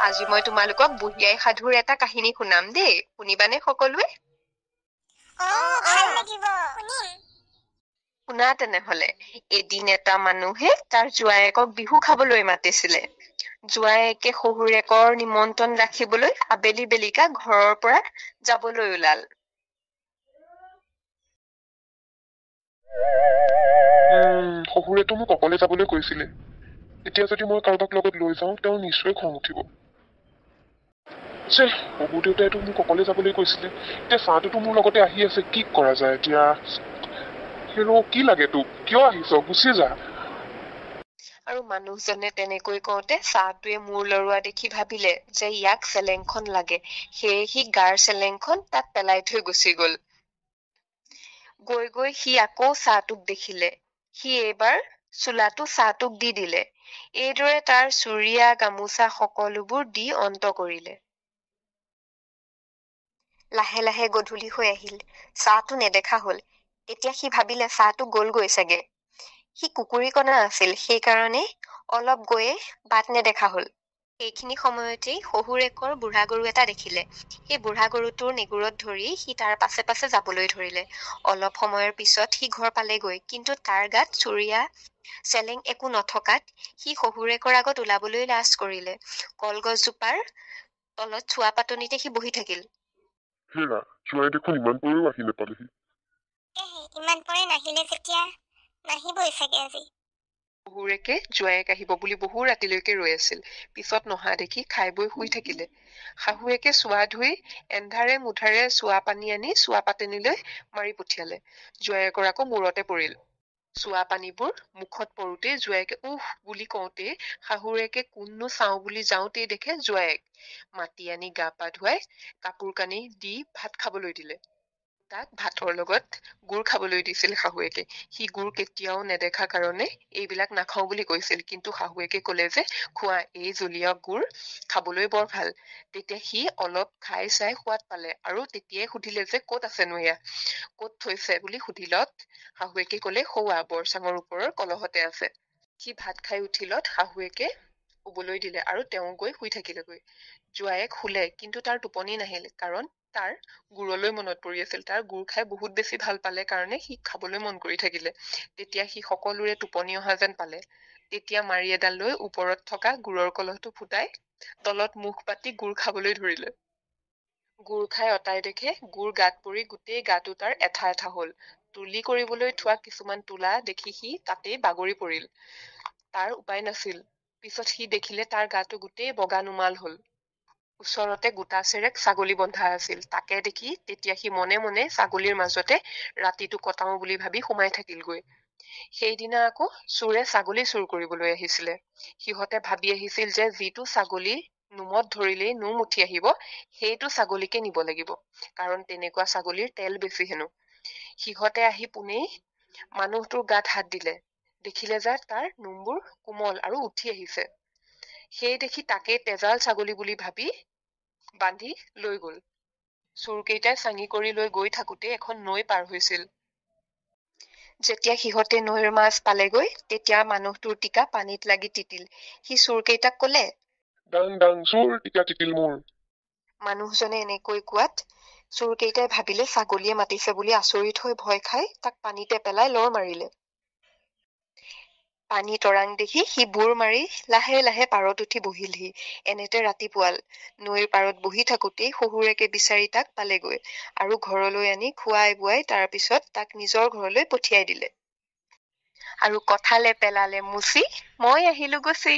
আজি মই তোমালোকক বুঢ়ী আই সাধুৰ এটা কাহিনী শুনাম দেই। শুনিবানে সকলোৱে? শুনা তেনেহলে। এদিন এটা মানুহে তাৰ জোৱায়েকক বিহু খাবলৈ মাতিছিলে। জোৱায়েকে শহুৰেকৰ নিমন্ত্ৰণ ৰাখিবলৈ আবেলি বেলিকা ঘৰৰ পৰা যাবলৈ ওলাল। শহুৰেতো মোক অকলে যাবলৈ কৈছিলে। এতিয়া যদি মই কাৰোবাক লগত লৈ যাওঁ তেওঁ নিশ্চয় খং উঠিব। শহুৰ দেউতাইতো মোক অকলে যাবলৈ কৈছিলে। এতিয়া চাহটোতো মোৰ লগতে আহি আছে, কি কৰা যায় এতিয়া? কি লাগে তোক? কিয় আহিছ? গুচি যা। আৰু মানুহজনে তেনেকৈ কওঁতে চাহটোৱে মূৰ লৰোৱা দেখি ভাবিলে যে ইয়াক চেলেংখন লাগে। সেয়ে সি গাৰ চেলেংখন তাত পেলাই থৈ গুচি গল। গৈ গৈ সি আকৌ চাহটোক দেখিলে। সি এইবাৰ চোলাটো চাহটোক দি দিলে। এইদৰে তাৰ চুৰিয়া গামোচা সকলোবোৰ দি অন্ত কৰিলে। লাহে লাহে গধূলি হৈ আহিল। চাহটো নেদেখা হল। তেতিয়া সি ভাবিলে চাহটো গলগৈ চাগে। সি কুকুৰীকণা আছিল, সেইকাৰণে অলপ গৈয়ে বাট নেদেখা হল। সেইখিনি সময়তেই শহুৰেকৰ বুঢ়া গৰু এটা দেখিলে। সেই বুঢ়া গৰুটোৰ নেগুৰত ধৰি সি তাৰ পাছে পাছে যাবলৈ ধৰিলে। অলপ সময়ৰ পিছত সি ঘৰ পালেগৈ, কিন্তু তাৰ গাত চুৰিয়া চেলেং একো নথকাত সি শহুৰেকৰ আগত ওলাবলৈ লাজ কৰিলে। কলগছজোপাৰ তলত চোৱা পাতনিতে সি বহি থাকিল। হেৰা, জোৱাই দেখোন ইমান পৰেও আহি নেপালেহি। ইমান পৰে নাহিলে যেতিয়া নাহিবই চাগে আজি। শহুৰেকে জোৱায়েক আহিব বুলি বহু ৰাতিলৈকে ৰৈ আছিল। পিছত নহা দেখি খাই বৈ শুই থাকিলে। শাহুৱেকে চোৱা ধুই এন্ধাৰে মুধাৰে চোৱা পানী আনি চোৱা পাতনিলৈ মাৰি পঠিয়ালে। জোৱায়েকৰ আকৌ মূৰতে পৰিল। চোৱা পানীবোৰ মুখত পৰোতেই জোৱায়েকে উহ বুলি কওঁতেই শাহুৰেকে কোননো চাওঁ বুলি যাওঁতেই দেখে জোৱায়েক। মাতি আনি গা পা ধুৱাই কাপোৰ কানি দি ভাত খাবলৈ দিলে। তাক ভাতৰ লগত গুড় খাবলৈ দিছিল শাহুৱেকে। সি গুড় কেতিয়াও নেদেখা কাৰণে এইবিলাক নাখাও বুলি কৈছিল, কিন্তু শাহুৱেকে কলে যে খোৱা, এই জুলীয়া গুড় খাবলৈ বৰ ভাল। তেতিয়া সি অলপ খাই চাই সোৱাদ পালে আৰু তেতিয়াই সুধিলে যে কত আছেনো এয়া, কত থৈছে বুলি সুধিলত শাহুৱেকে কলে সৌৱা বৰচাঙৰ ওপৰৰ কলহতে আছে। সি ভাত খাই উঠিলত শাহুৱেকে শুবলৈ দিলে আৰু তেওঁ গৈ শুই থাকিলেগৈ। জোৱায়েক শুলে, কিন্তু তাৰ টোপনি নাহিল, কাৰণ তাৰ গুড়লৈ মনত পৰি আছিল। তাৰ গুড় খাই বহুত বেছি ভাল পালে কাৰণে সি খাবলৈ মন কৰি থাকিলে। তেতিয়া সি সকলোৰে টোপনি অহা যেন পালে। তেতিয়া মাৰি এডাল লৈ ওপৰত থকা গুড়ৰ কলহটো ফুটাই তলত মুখ পাতি গুড় খাবলৈ ধৰিলে। গুড় খাই অতাই দেখে গুড় গাত পৰি গোটেই গাটো তাৰ এঠা এঠা হল। তুলি কৰিবলৈ থোৱা কিছুমান তোলা দেখি সি তাতেই বাগৰি পৰিল। তাৰ উপায় নাছিল। পিছত সি দেখিলে তাৰ গাটো গোটেই বগা নুমাল হল। ওচৰতে গোটা চেৰেক ছাগলী বন্ধা আছিল। তাকে দেখি তেতিয়া সি মনে মনে ছাগলীৰ মাজতে ৰাতিটো কটাও বুলি ভাবি সোমাই থাকিলগৈ। সেইদিনা আকৌ চোৰে ছাগলী চুৰ কৰিবলৈ আহিছিলে। সিহঁতে ভাবি আহিছিল যে যিটো ছাগলী নোমত ধৰিলেই নোম উঠি আহিব, সেইটো ছাগলীকে নিব লাগিব, কাৰণ তেনেকুৱা ছাগলীৰ তেল বেছি হেনো। সিহঁতে আহি পোনেই মানুহটোৰ গাত হাত দিলে। দেখিলে যে তাৰ নোমবোৰ কোমল আৰু উঠি আহিছে। সেই দেখি তাকেই তেজাল ছাগলী বুলি ভাবি বান্ধি লৈ গল। চোৰকেইটাই চাঙি কৰি লৈ গৈ থাকোতে এখন নৈ পাৰ হৈছিল। যেতিয়া সিহঁতে নৈৰ মাছ পালেগৈ, তেতিয়া মানুহটোৰ টিকা পানীত লাগি তিতিল। সি চোৰকেইটাক কলে, ডাং ডাং চোৰ, টিকা তিতিল মোৰ। মানুহজনে এনেকৈ কোৱাত চোৰকেইটাই ভাবিলে ছাগলীয়ে মাতিছে বুলি আচৰিত হৈ ভয় খাই তাক পানীতে পেলাই লৰ মাৰিলে। পানী তৰাং দেখি সি বুৰ মাৰি লাহে লাহে পাৰত উঠি বহিলহি। এনেতে ৰাতিপুৱাল। নৈৰ পাৰত বহি থাকোতেই শহুৰেকে বিচাৰি তাক পালেগৈ আৰু ঘৰলৈ আনি খুৱাই বুৱাই তাৰ পিছত তাক নিজৰ ঘৰলৈ পঠিয়াই দিলে। আৰু কঠালে পেলালে মুচি মই আহিলো গুচি।